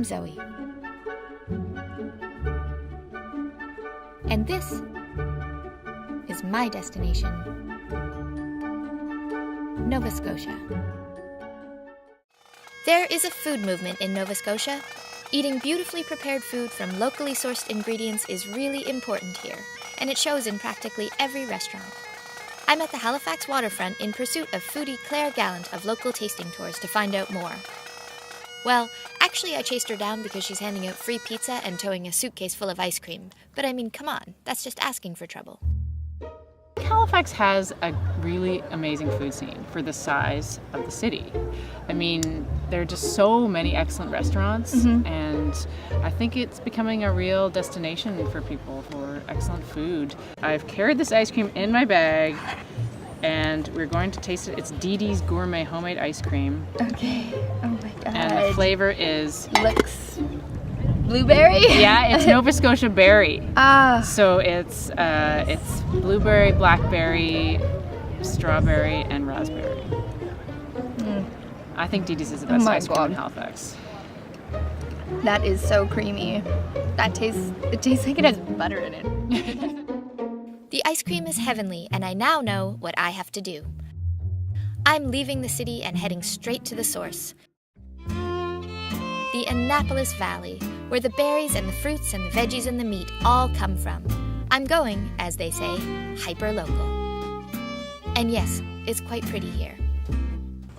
Zoe. And this is My Destination Nova Scotia. There is a food movement in Nova Scotia. Eating beautifully prepared food from locally sourced ingredients is really important here, and it shows in practically every restaurant. I'm at the Halifax waterfront in pursuit of foodie Claire Gallant of local tasting tours to find out more. Well, actually I chased her down because she's handing out free pizza and towing a suitcase full of ice cream. But I mean, come on, that's just asking for trouble. Halifax has a really amazing food scene for the size of the city. I mean, there are just so many excellent restaurants, and I think it's becoming a real destination for people for excellent food. I've carried this ice cream in my bag, and we're going to taste it. It's DeeDee's Gourmet Homemade Ice Cream. Okay. Oh my god. And the flavor is... Looks... blueberry? Yeah, it's Nova Scotia berry. Ah. So it's blueberry, blackberry, strawberry, and raspberry. I think DeeDee's is the best ice cream in Halifax. That is so creamy. It tastes like it has butter in it. The ice cream is heavenly, and I now know what I have to do. I'm leaving the city and heading straight to the source. The Annapolis Valley, where the berries and the fruits and the veggies and the meat all come from. I'm going, as they say, hyper-local. And yes, it's quite pretty here.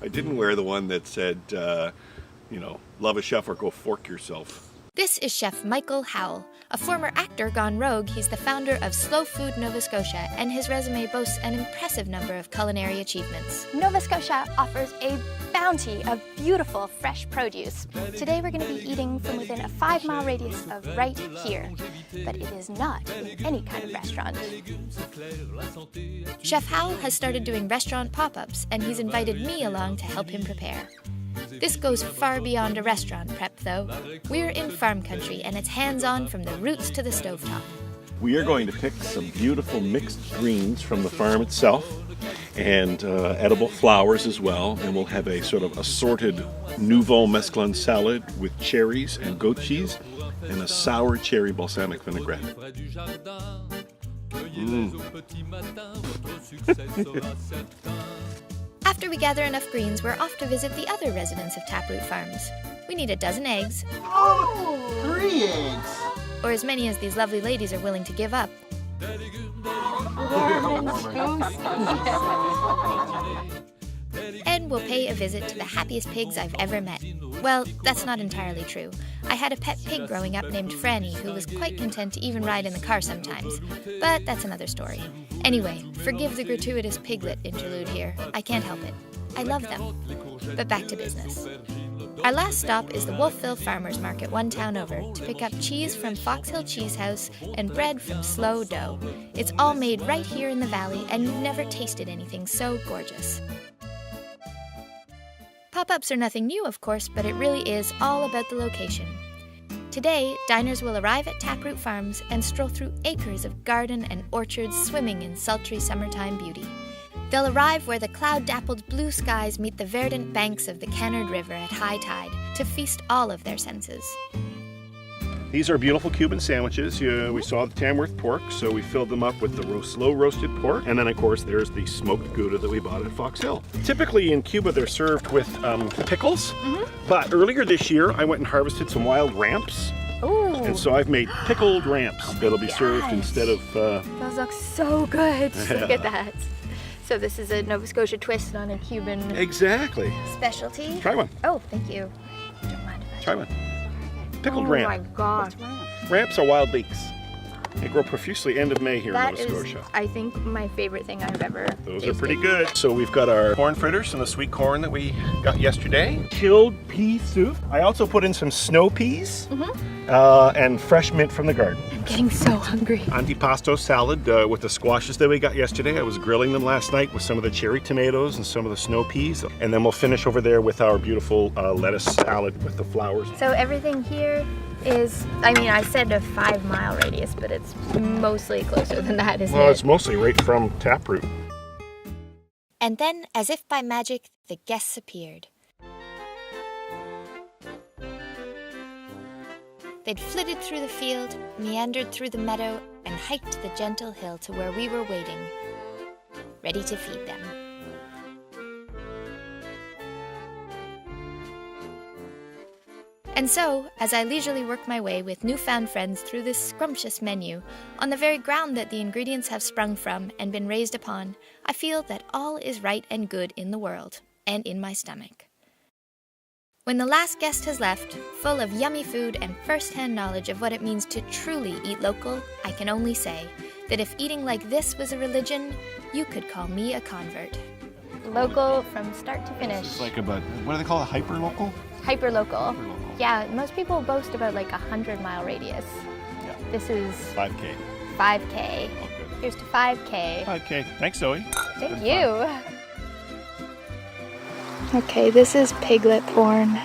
I didn't wear the one that said, love a chef or go fork yourself. This is Chef Michael Howell. A former actor gone rogue, he's the founder of Slow Food Nova Scotia, and his resume boasts an impressive number of culinary achievements. Nova Scotia offers a bounty of beautiful, fresh produce. Today we're going to be eating from within a 5-mile radius of right here, but it is not in any kind of restaurant. Chef Howell has started doing restaurant pop-ups, and he's invited me along to help him prepare. This goes far beyond a restaurant prep, though. We're in farm country, and it's hands-on from the roots to the stovetop. We are going to pick some beautiful mixed greens from the farm itself and edible flowers as well, and we'll have a sort of assorted nouveau mesclun salad with cherries and goat cheese and a sour cherry balsamic vinaigrette. After we gather enough greens, we're off to visit the other residents of Taproot Farms. We need a dozen eggs. Oh, 3 eggs! Or as many as these lovely ladies are willing to give up. And we'll pay a visit to the happiest pigs I've ever met. Well, that's not entirely true. I had a pet pig growing up named Franny, who was quite content to even ride in the car sometimes. But that's another story. Anyway, forgive the gratuitous piglet interlude here. I can't help it. I love them. But back to business. Our last stop is the Wolfville Farmers Market one town over to pick up cheese from Fox Hill Cheese House and bread from Slow Dough. It's all made right here in the valley, and you've never tasted anything so gorgeous. Pop-ups are nothing new, of course, but it really is all about the location. Today, diners will arrive at Taproot Farms and stroll through acres of garden and orchards swimming in sultry summertime beauty. They'll arrive where the cloud-dappled blue skies meet the verdant banks of the Kennard River at high tide to feast all of their senses. These are beautiful Cuban sandwiches. We saw the Tamworth pork, so we filled them up with the slow roasted pork. And then, of course, there's the smoked Gouda that we bought at Fox Hill. Typically in Cuba, they're served with pickles. But earlier this year, I went and harvested some wild ramps. Ooh. And so I've made pickled ramps that'll be served instead of... Those look so good. Look at that. So this is a Nova Scotia twist on a Cuban specialty. Try one. Oh, thank you. Don't mind if I Try one. Pickled ramp. Oh my God. Ramps are wild leeks. They grow profusely end of May here in Nova Scotia. That is, I think, my favorite thing I've ever Those tasted. are pretty good. So we've got our corn fritters and the sweet corn that we got yesterday. Chilled pea soup. I also put in some snow peas and fresh mint from the garden. I'm getting so hungry. Antipasto salad with the squashes that we got yesterday. I was grilling them last night with some of the cherry tomatoes and some of the snow peas. And then we'll finish over there with our beautiful lettuce salad with the flowers. So everything here is, I mean, I said a 5-mile radius, but it's mostly closer than that, isn't it? Well, it's mostly right from Taproot. And then, as if by magic, the guests appeared. they'd flitted through the field, meandered through the meadow, and hiked the gentle hill to where we were waiting, ready to feed them. And so, as I leisurely work my way with newfound friends through this scrumptious menu, on the very ground that the ingredients have sprung from and been raised upon, I feel that all is right and good in the world, and in my stomach. When the last guest has left, full of yummy food and first-hand knowledge of what it means to truly eat local, I can only say that if eating like this was a religion, you could call me a convert. Local from start to finish. It's like about, what do they call it, hyper-local? Hyper-local. Yeah, most people boast about like 100-mile radius. Yeah. This is 5K. 5K. Oh, good. Here's to 5K. 5K. Thanks, Zoe. Thank you. Okay, this is piglet porn.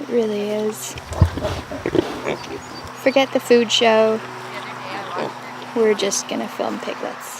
It really is. Forget the food show. We're just gonna film piglets.